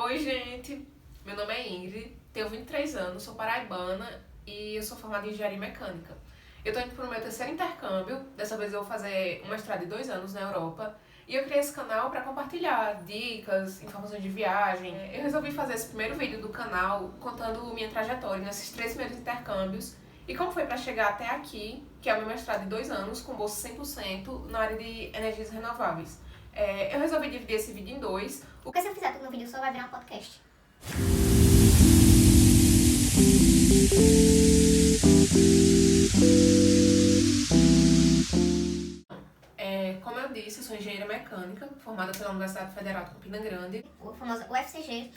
Oi, gente. Meu nome é Ingrid, tenho 23 anos, sou paraibana e eu sou formada em engenharia mecânica. Eu tô indo pro meu terceiro intercâmbio, dessa vez eu vou fazer um mestrado de 2 anos na Europa. E eu criei esse canal para compartilhar dicas, informações de viagem. Eu resolvi fazer esse primeiro vídeo do canal contando minha trajetória nesses 3 primeiros intercâmbios e como foi para chegar até aqui, que é o meu mestrado de 2 anos, com bolsa 100% na área de energias renováveis. Eu resolvi dividir esse vídeo em 2. Porque se eu fizer tudo no vídeo só, vai virar um podcast. Como eu disse, eu sou engenheira mecânica, formada pela Universidade Federal de Campina Grande. O famoso UFCG.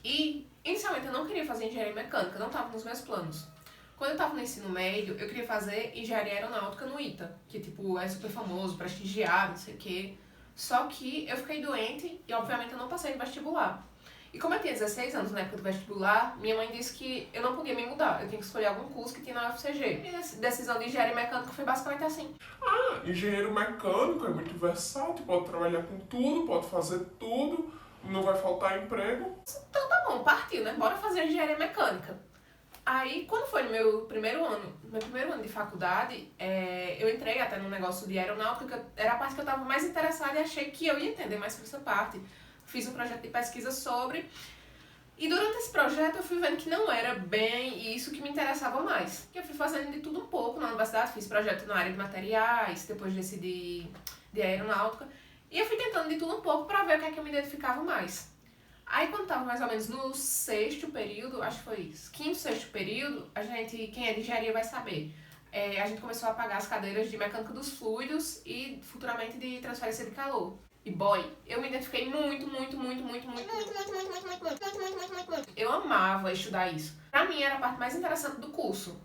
E, inicialmente, eu não queria fazer engenharia mecânica, não estava nos meus planos. Quando eu estava no ensino médio, eu queria fazer engenharia aeronáutica no ITA, que, é super famoso, prestigiado, não sei o quê. Só que eu fiquei doente e, obviamente, eu não passei no vestibular. E como eu tinha 16 anos na época do vestibular, minha mãe disse que eu não podia me mudar, eu tinha que escolher algum curso que tinha na UFCG. E essa decisão de engenharia mecânica foi basicamente assim. Engenheiro mecânico é muito versátil, pode trabalhar com tudo, pode fazer tudo, não vai faltar emprego. Então tá bom, partiu, né? Bora fazer engenharia mecânica. Aí, quando foi no meu primeiro ano de faculdade, eu entrei até num negócio de aeronáutica, que era a parte que eu estava mais interessada e achei que eu ia entender mais sobre essa parte. Fiz um projeto de pesquisa sobre, e durante esse projeto eu fui vendo que não era bem isso que me interessava mais. Eu fui fazendo de tudo um pouco na universidade, fiz projeto na área de materiais, depois decidi de aeronáutica, e eu fui tentando de tudo um pouco para ver o que é que eu me identificava mais. Aí quando estava mais ou menos no 6º período, acho que foi isso, 5º, 6º período, quem é de engenharia vai saber. A gente começou a pagar as cadeiras de mecânica dos fluidos e futuramente de transferência de calor. E boy, eu me identifiquei muito. Eu amava estudar isso. Pra mim era a parte mais interessante do curso.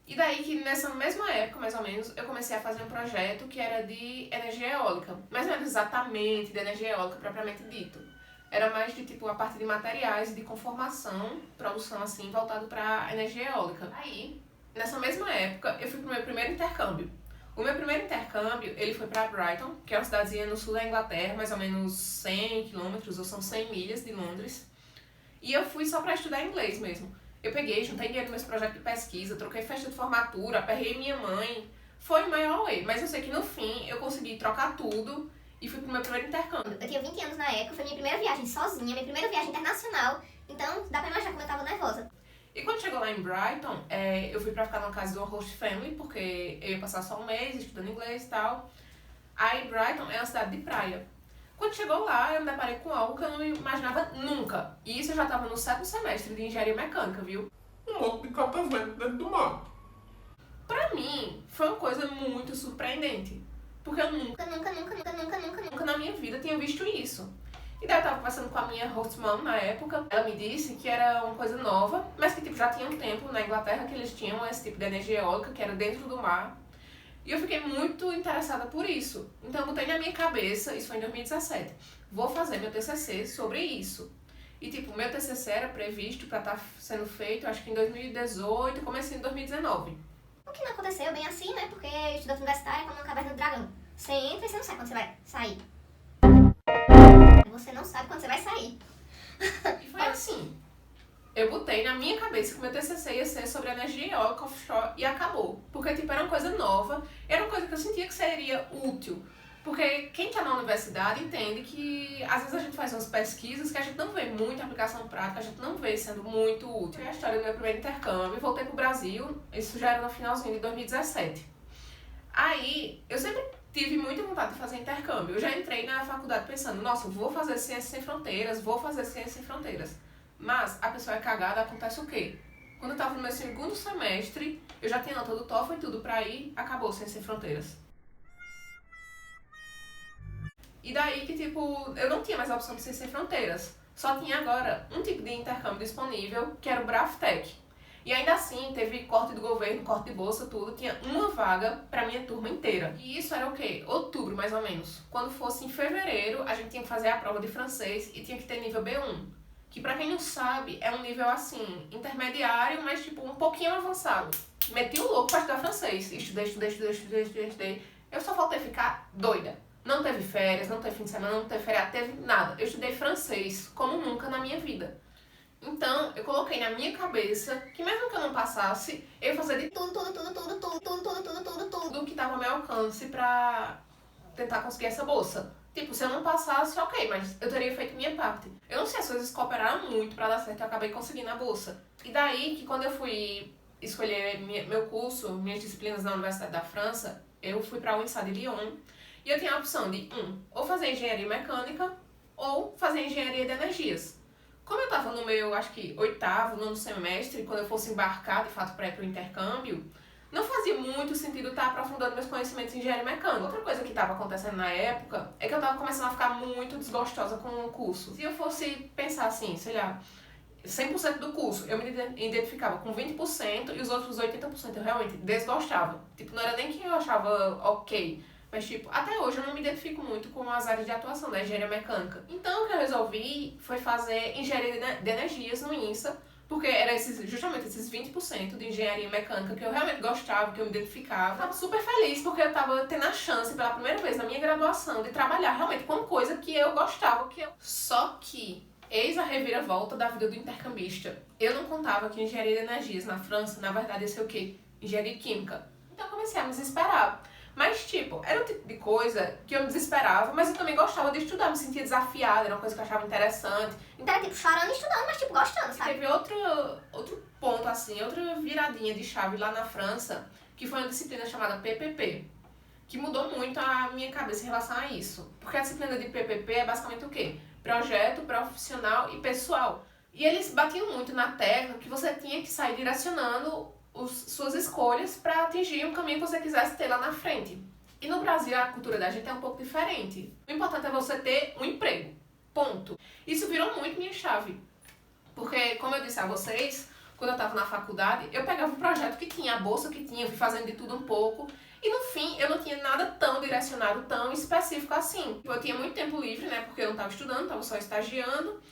E daí que nessa mesma época, mais ou menos, eu comecei a fazer um projeto que era de energia eólica. Mas não era exatamente de energia eólica propriamente dito. Era mais de a parte de materiais, de conformação, produção assim, voltado pra energia eólica. Aí, nessa mesma época, eu fui pro meu primeiro intercâmbio. O meu primeiro intercâmbio, ele foi para Brighton, que é uma cidadezinha no sul da Inglaterra, mais ou menos 100 quilômetros, ou são 100 milhas de Londres. E eu fui só para estudar inglês mesmo. Eu peguei, juntei dinheiro nos meus projetos de pesquisa, troquei festa de formatura, aperrei minha mãe. Foi o maior way, mas eu sei que no fim eu consegui trocar tudo e fui pro meu primeiro intercâmbio. Eu tinha 20 anos na época, foi minha primeira viagem sozinha, minha primeira viagem internacional. Então, dá pra imaginar como eu tava nervosa. E quando chegou lá em Brighton, eu fui pra ficar na casa de uma host family, porque eu ia passar só um mês estudando inglês e tal. Aí Brighton é uma cidade de praia. Quando chegou lá, eu me deparei com algo que eu não imaginava nunca. E isso eu já tava no 7º semestre de engenharia mecânica, viu? Um monte de catavento dentro do mar. Pra mim, foi uma coisa muito surpreendente. Porque eu nunca na minha vida tinha visto isso. E daí eu tava conversando com a minha host mom na época. Ela me disse que era uma coisa nova, mas que já tinha um tempo na Inglaterra que eles tinham esse tipo de energia eólica, que era dentro do mar. E eu fiquei muito interessada por isso. Então eu botei na minha cabeça, isso foi em 2017, vou fazer meu TCC sobre isso. E meu TCC era previsto para estar sendo feito, acho que em 2018, comecei em 2019. O que não aconteceu bem assim, né? Porque estudante universitário é como uma caverna do dragão. Você entra e você não sabe quando você vai sair. Você não sabe quando você vai sair. E foi assim. Eu botei na minha cabeça que meu TCC ia ser sobre energia eólica offshore e acabou. Porque, era uma coisa nova, era uma coisa que eu sentia que seria útil. Porque quem tá na universidade entende que, às vezes, a gente faz umas pesquisas que a gente não vê muita aplicação prática, a gente não vê sendo muito útil. Foi a história do meu primeiro intercâmbio, voltei pro Brasil, isso já era no finalzinho de 2017. Aí, eu sempre tive muita vontade de fazer intercâmbio. Eu já entrei na faculdade pensando, nossa, vou fazer Ciências Sem Fronteiras, Mas a pessoa é cagada, acontece o quê? Quando eu tava no meu 2º semestre, eu já tinha nota do TOEFL e tudo pra ir, acabou Ciências Sem Fronteiras. E daí que, eu não tinha mais a opção de Ciências Sem Fronteiras. Só tinha agora um tipo de intercâmbio disponível, que era o BRAFTEC. E ainda assim, teve corte do governo, corte de bolsa, tudo. Tinha uma vaga pra minha turma inteira. E isso era o quê? Outubro, mais ou menos. Quando fosse em fevereiro, a gente tinha que fazer a prova de francês e tinha que ter nível B1. Que pra quem não sabe, é um nível assim, intermediário, mas um pouquinho avançado. Meti o louco pra estudar francês. Estudei. Eu só faltei ficar doida. Não teve férias, não teve fim de semana, não teve feriado, teve nada. Eu estudei francês como nunca na minha vida. Então, eu coloquei na minha cabeça que mesmo que eu não passasse, eu ia fazer de tudo que estava ao meu alcance pra tentar conseguir essa bolsa. Tipo, se eu não passasse, ok, mas eu teria feito minha parte. Eu não sei, as coisas cooperaram muito pra dar certo, eu acabei conseguindo a bolsa. E daí que quando eu fui escolher meu curso, minhas disciplinas na Universidade da França, eu fui pra UNISA de Lyon e eu tinha a opção de, ou fazer engenharia mecânica ou fazer engenharia de energias. Como eu tava no meu, acho que, 8º, 9º semestre, quando eu fosse embarcar, de fato, para ir pro intercâmbio, não fazia muito sentido estar aprofundando meus conhecimentos em engenharia mecânica. Outra coisa que estava acontecendo na época é que eu estava começando a ficar muito desgostosa com o curso. Se eu fosse pensar assim, sei lá, 100% do curso, eu me identificava com 20% e os outros 80% eu realmente desgostava. Tipo, não era nem que eu achava ok, mas, tipo, até hoje eu não me identifico muito com as áreas de atuação da engenharia mecânica. Então, o que eu resolvi foi fazer engenharia de energias no INSA, porque era justamente esses 20% de engenharia mecânica que eu realmente gostava, que eu me identificava. Eu tava super feliz porque eu tava tendo a chance, pela primeira vez na minha graduação, de trabalhar realmente com coisa que eu gostava. Só que, eis a reviravolta da vida do intercambista. Eu não contava que engenharia de energias na França, na verdade, ia ser o quê? Engenharia química. Então, eu comecei a me desesperar. Mas, tipo, era o tipo de coisa que eu me desesperava, mas eu também gostava de estudar, me sentia desafiada, era uma coisa que eu achava interessante. Então era tipo chorando e estudando, mas tipo gostando, sabe? Teve outro ponto, assim, outra viradinha de chave lá na França, que foi uma disciplina chamada PPP, que mudou muito a minha cabeça em relação a isso. Porque a disciplina de PPP é basicamente o quê? Projeto, profissional e pessoal. E eles batiam muito na tecla que você tinha que sair direcionando suas escolhas para atingir um caminho que você quisesse ter lá na frente. E no Brasil a cultura da gente é um pouco diferente. O importante é você ter um emprego. Ponto. Isso virou muito minha chave. Porque, como eu disse a vocês, quando eu estava na faculdade, eu pegava o projeto que tinha, a bolsa que tinha, eu fui fazendo de tudo um pouco. E no fim, eu não tinha nada tão direcionado, tão específico assim. Eu tinha muito tempo livre, né? Porque eu não estava estudando, estava só estagiando.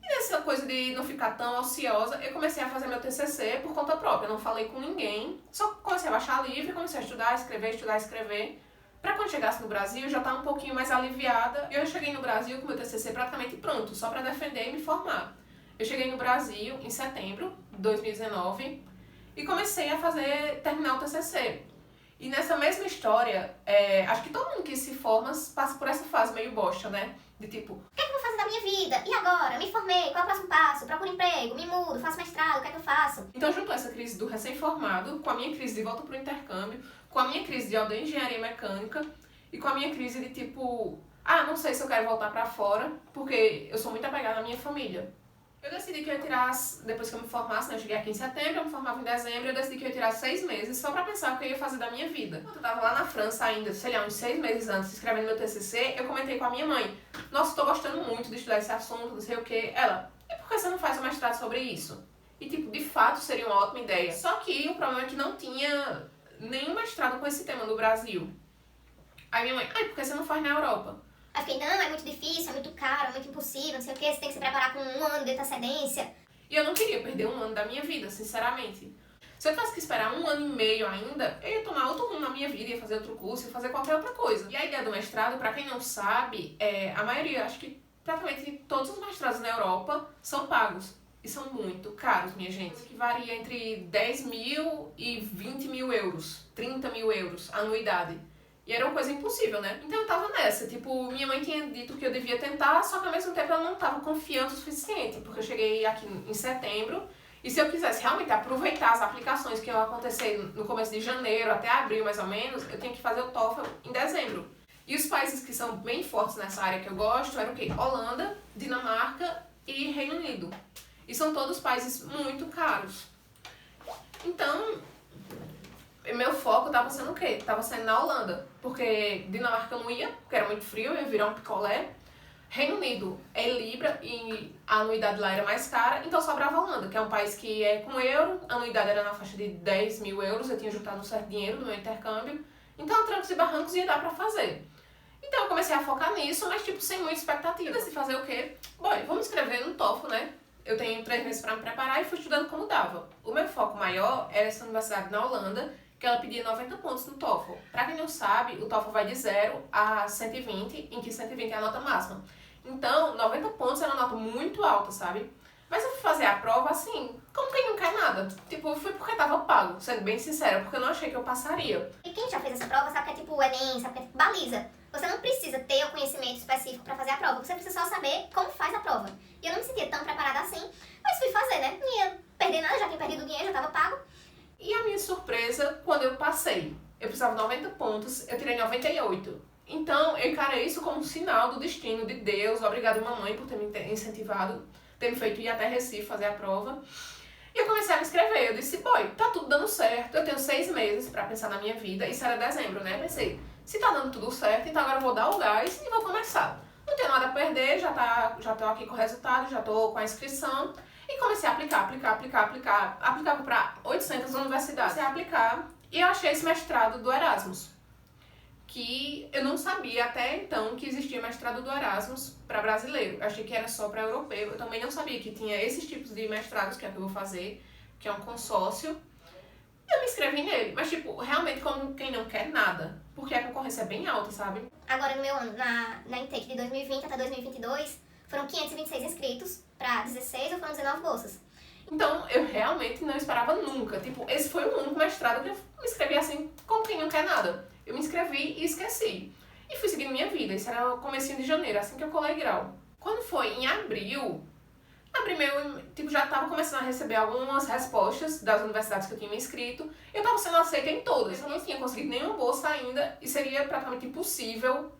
E nessa coisa de não ficar tão ociosa, eu comecei a fazer meu TCC por conta própria. Eu não falei com ninguém, só comecei a baixar livro, comecei a estudar, escrever. Pra quando chegasse no Brasil, eu já estava um pouquinho mais aliviada. E eu cheguei no Brasil com meu TCC praticamente pronto, só para defender e me formar. Eu cheguei no Brasil em setembro de 2019 e comecei a terminar o TCC. E nessa mesma história, acho que todo mundo que se forma passa por essa fase meio bosta, né? De tipo, o que é que eu vou fazer da minha vida? E agora? Me formei, qual é o próximo passo? Procuro emprego, me mudo, faço mestrado, o que é que eu faço? Então juntou essa crise do recém-formado com a minha crise de volta pro intercâmbio, com a minha crise de odeio engenharia mecânica e com a minha crise de tipo, não sei se eu quero voltar pra fora, porque eu sou muito apegada à minha família. Eu decidi que eu ia tirar, depois que eu me formasse, né, eu cheguei aqui em setembro, eu me formava em dezembro, eu decidi que eu ia tirar 6 meses só pra pensar o que eu ia fazer da minha vida. Quando eu tava lá na França ainda, sei lá, uns 6 meses antes, escrevendo meu TCC, eu comentei com a minha mãe, nossa, tô gostando muito de estudar esse assunto, não sei o que. Ela, e por que você não faz um mestrado sobre isso? E tipo, de fato seria uma ótima ideia. Só que o problema é que não tinha nenhum mestrado com esse tema no Brasil. Aí minha mãe, por que você não faz na Europa? Aí fiquei, não, é muito difícil, é muito caro, é muito impossível, não sei o que, você tem que se preparar com 1 ano de antecedência. E eu não queria perder 1 ano da minha vida, sinceramente. Se eu tivesse que esperar 1 ano e meio ainda, eu ia tomar outro rumo na minha vida, ia fazer outro curso, ia fazer qualquer outra coisa. E a ideia do mestrado, pra quem não sabe, a maioria, acho que praticamente todos os mestrados na Europa são pagos. E são muito caros, minha gente. Que varia entre 10 mil e 20 mil euros, 30 mil euros, a anuidade. E era uma coisa impossível, né? Então eu tava nessa, tipo, minha mãe tinha dito que eu devia tentar, só que ao mesmo tempo ela não tava confiante o suficiente, porque eu cheguei aqui em setembro, e se eu quisesse realmente aproveitar as aplicações que iam acontecer no começo de janeiro até abril, mais ou menos, eu tinha que fazer o TOEFL em dezembro. E os países que são bem fortes nessa área que eu gosto eram o quê? Holanda, Dinamarca e Reino Unido. E são todos países muito caros. Então, meu foco tava sendo o quê? Tava sendo na Holanda, porque Dinamarca eu não ia, porque era muito frio, eu ia virar um picolé. Reino Unido é Libra e a anuidade lá era mais cara, então sobrava a Holanda, que é um país que é com euro, a anuidade era na faixa de 10 mil euros, eu tinha juntado um certo dinheiro no meu intercâmbio, então trancos e barrancos ia dar pra fazer. Então eu comecei a focar nisso, mas tipo, sem muita expectativa. Decidi fazer o quê? Bom, vamos escrever no TOEFL, né? Eu tenho 3 meses pra me preparar e fui estudando como dava. O meu foco maior era essa universidade na Holanda, que ela pedia 90 pontos no TOEFL. Pra quem não sabe, o TOEFL vai de 0 a 120, em que 120 é a nota máxima. Então, 90 pontos é uma nota muito alta, sabe? Mas eu fui fazer a prova assim, como quem não quer nada. Tipo, eu fui porque tava pago, sendo bem sincera, porque eu não achei que eu passaria. E quem já fez essa prova sabe que é tipo o Enem, sabe que é tipo baliza. Você não precisa ter o conhecimento específico pra fazer a prova, você precisa só saber como faz a prova. E eu não me sentia tão preparada assim, mas fui fazer, né? Não ia perder nada, já tinha perdido dinheiro, já tava pago. E a minha surpresa, quando eu passei, eu precisava de 90 pontos, eu tirei 98. Então, eu encarei isso como um sinal do destino de Deus. Obrigada, mamãe, por ter me incentivado, ter me feito ir até Recife fazer a prova. E eu comecei a me inscrever. Eu disse, boy, tá tudo dando certo. Eu tenho 6 meses pra pensar na minha vida. Isso era dezembro, né? Pensei, se tá dando tudo certo, então agora eu vou dar o gás e vou começar. Não tenho nada a perder, já tô aqui com o resultado, já tô com a inscrição. E comecei a aplicar. Aplicava pra 800 universidades. Comecei a aplicar e eu achei esse mestrado do Erasmus, que eu não sabia até então que existia mestrado do Erasmus para brasileiro. Eu achei que era só para europeu. Eu também não sabia que tinha esses tipos de mestrados, que é o que eu vou fazer, que é um consórcio. E eu me inscrevi nele, mas tipo, realmente como quem não quer nada, porque a concorrência é bem alta, sabe? Agora no meu ano, na intake de 2020 até 2022, foram 526 inscritos para 16 ou foram 19 bolsas. Então, eu realmente não esperava nunca. Tipo, esse foi o único mestrado que eu me inscrevi assim, como quem não quer nada. Eu me inscrevi e esqueci. E fui seguindo minha vida. Isso era no comecinho de janeiro, assim que eu colei grau. Quando foi em abril tipo, já estava começando a receber algumas respostas das universidades que eu tinha me inscrito. Eu estava sendo aceita em todas. Eu não tinha conseguido nenhuma bolsa ainda e seria praticamente impossível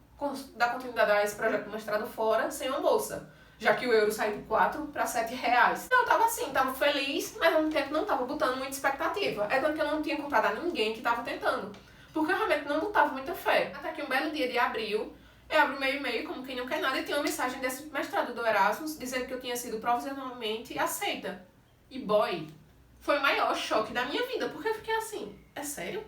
dar continuidade a esse projeto de mestrado fora sem uma bolsa, já que o euro saiu de 4 para 7 reais. Então eu tava assim, tava feliz, mas ao mesmo tempo não tava botando muita expectativa. É tanto que eu não tinha contado a ninguém que tava tentando, porque eu realmente não botava muita fé. Até que um belo dia de abril, eu abro meu e-mail, como quem não quer nada, e tinha uma mensagem desse mestrado do Erasmus, dizendo que eu tinha sido provisionalmente aceita. E boy, foi o maior choque da minha vida, porque eu fiquei assim, é sério?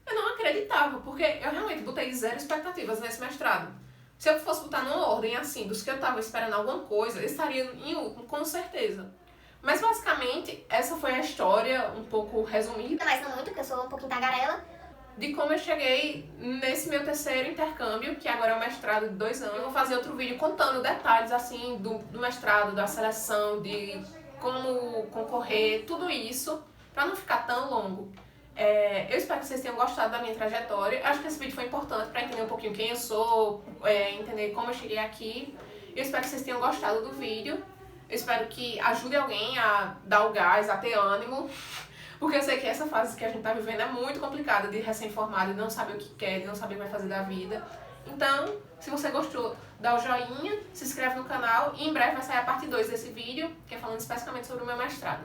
Eu não acreditava, porque eu realmente botei 0 expectativas nesse mestrado. Se eu fosse botar numa ordem assim, dos que eu tava esperando alguma coisa, eu estaria em último, com certeza. Mas basicamente, essa foi a história, um pouco resumida. Mas não muito, porque eu sou um pouquinho tagarela. De como eu cheguei nesse meu terceiro intercâmbio, que agora é um mestrado de 2 anos. Eu vou fazer outro vídeo contando detalhes assim do mestrado, da seleção, de como concorrer, tudo isso, pra não ficar tão longo. Eu espero que vocês tenham gostado da minha trajetória. Acho que esse vídeo foi importante para entender um pouquinho quem eu sou, entender como eu cheguei aqui. Eu espero que vocês tenham gostado do vídeo. Eu espero que ajude alguém a dar o gás, a ter ânimo. Porque eu sei que essa fase que a gente tá vivendo é muito complicada, de recém-formado, de não saber o que quer, de não saber o que vai fazer da vida. Então, se você gostou, dá o joinha, se inscreve no canal e em breve vai sair a parte 2 desse vídeo, que é falando especificamente sobre o meu mestrado.